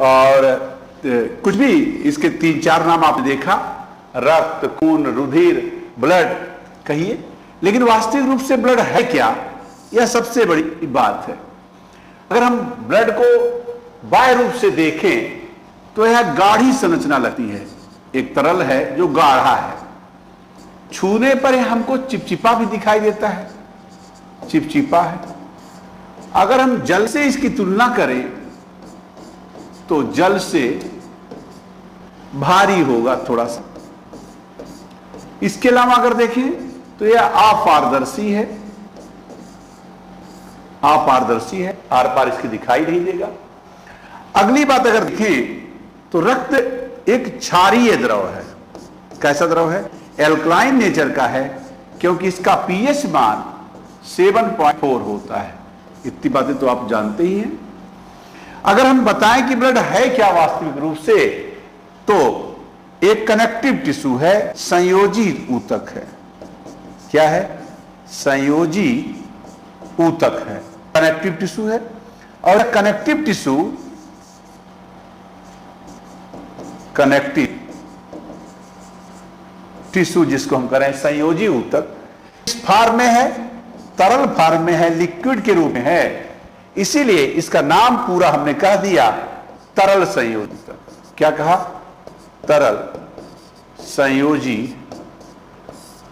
और कुछ भी इसके 3-4 नाम आपने देखा, रक्त, खून, रुधिर, ब्लड कहिए, लेकिन वास्तविक रूप से ब्लड है क्या, यह सबसे बड़ी बात है। अगर हम ब्लड को बाह्य रूप से देखें तो यह गाढ़ी संरचना लगती है, एक तरल है जो गाढ़ा है, छूने पर हमको चिपचिपा भी दिखाई देता है, चिपचिपा है। अगर हम जल से इसकी तुलना करें तो जल से भारी होगा थोड़ा सा। इसके अलावा अगर देखें तो यह अपारदर्शी है, अपारदर्शी है, आर पार इसके दिखाई नहीं देगा। अगली बात अगर देखें तो रक्त एक क्षारीय द्रव है। कैसा द्रव है? एल्कलाइन नेचर का है, क्योंकि इसका पीएच मान 7.4 होता है। इतनी बातें तो आप जानते ही हैं। अगर हम बताएं कि ब्लड है क्या वास्तविक रूप से, तो एक कनेक्टिव टिश्यू है, संयोजी ऊतक है। क्या है? संयोजी ऊतक है, कनेक्टिव टिश्यू है। और कनेक्टिव टिश्यू, कनेक्टिव टिश्यू जिसको हम कह रहे हैं संयोजी ऊतक, इस फॉर्म में है, तरल फॉर्म में है, लिक्विड के रूप में है, इसीलिए इसका नाम पूरा हमने कह दिया तरल संयोजी ऊतक। क्या कहा? तरल संयोजी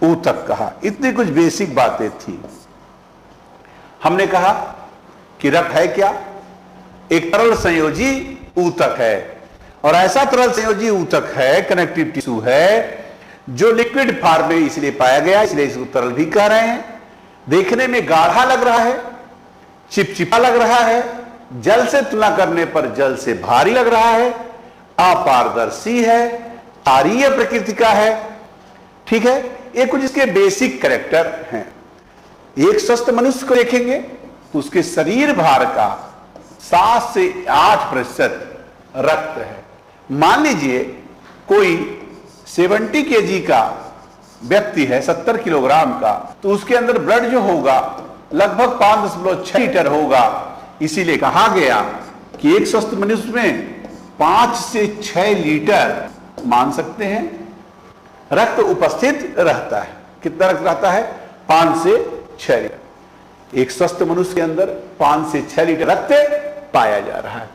ऊतक कहा। इतनी कुछ बेसिक बातें थी। हमने कहा कि रक्त है क्या? एक तरल संयोजी ऊतक है, और ऐसा तरल संयोजी ऊतक है, कनेक्टिव टिश्यू है, जो लिक्विड फॉर्म में इसलिए पाया गया, इसलिए इसको तरल भी कह रहे हैं। देखने में गाढ़ा लग रहा है, चिपचिपा लग रहा है, जल से तुलना करने पर जल से भारी लग रहा है, अपारदर्शी है, क्षारीय प्रकृति का है। ठीक है, ये कुछ इसके बेसिक कैरेक्टर हैं। एक स्वस्थ मनुष्य को देखेंगे तो उसके शरीर भार का 7 से 8% रक्त है। मान लीजिए कोई 70 kg का व्यक्ति है, 70 किलोग्राम का, तो उसके अंदर ब्लड जो होगा लगभग 5.6 लीटर होगा। इसीलिए कहा गया कि एक स्वस्थ मनुष्य में 5 से 6 लीटर मान सकते हैं रक्त उपस्थित रहता है। कितना रक्त रहता है? 5 से 6 लीटर। एक स्वस्थ मनुष्य के अंदर 5 से 6 लीटर रक्त पाया जा रहा है।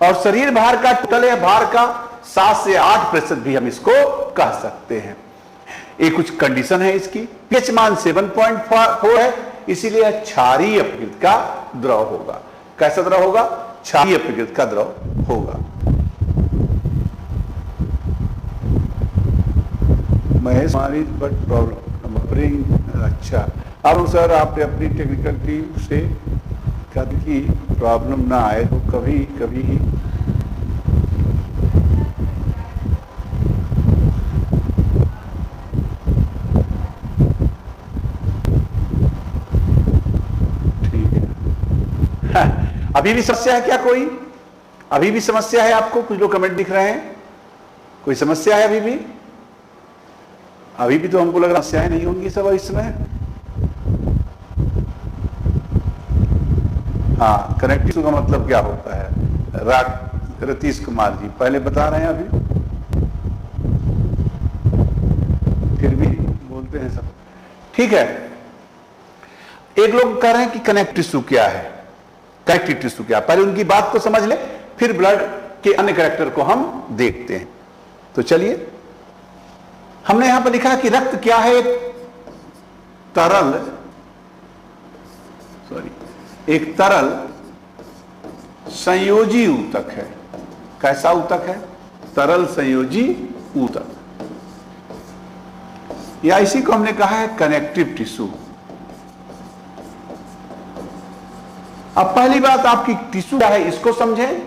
और शरीर भार का, टोटल भार का 7 से 8% भी हम इसको कह सकते हैं। एक कुछ कंडीशन है इसकी। पीएच मान 7.4 है, इसीलिए क्षारीय प्रकृति का द्रव होगा। कैसा द्रव होगा? क्षारीय प्रकृति का द्रव होगा। महेश हमारी बट प्रॉब्लम। अच्छा, अब सर आपने अपनी टेक्निकल टीम से कभी की प्रॉब्लम ना आए तो कभी कभी ही अभी भी समस्या है क्या? कोई अभी भी समस्या है आपको? कुछ लोग कमेंट दिख रहे हैं, कोई समस्या है अभी भी? अभी भी तो हमको लग रहा समस्याएं नहीं होंगी सब इस समय। हाँ, कनेक्टिव का मतलब क्या होता है? रतीश कुमार जी पहले बता रहे हैं, अभी फिर भी बोलते हैं सब। ठीक है, एक लोग कह रहे हैं कि कनेक्टिव टिश्यू क्या है, कनेक्टिव टिश्यू क्या? पहले उनकी बात को समझ ले, फिर ब्लड के अन्य कैरेक्टर को हम देखते हैं। तो चलिए, हमने यहां पर लिखा कि रक्त क्या है? एक तरल संयोजी ऊतक है। कैसा ऊतक है? तरल संयोजी ऊतक, या इसी को हमने कहा है कनेक्टिव टिश्यू। अब पहली बात, आपकी टिश्यू क्या है इसको समझें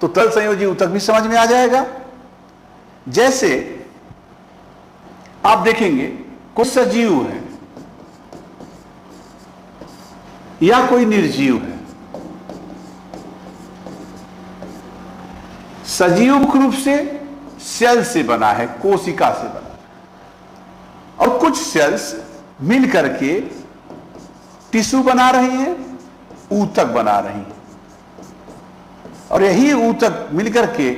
तो तरल संयोजी ऊतक भी समझ में आ जाएगा। जैसे आप देखेंगे कोई सजीव है या कोई निर्जीव है। सजीव मुख्य रूप से सेल से बना है, कोशिका से बना है, और कुछ सेल्स मिल करके टिश्यू बना रही हैं, ऊतक बना रही हैं। और यही ऊतक मिलकर के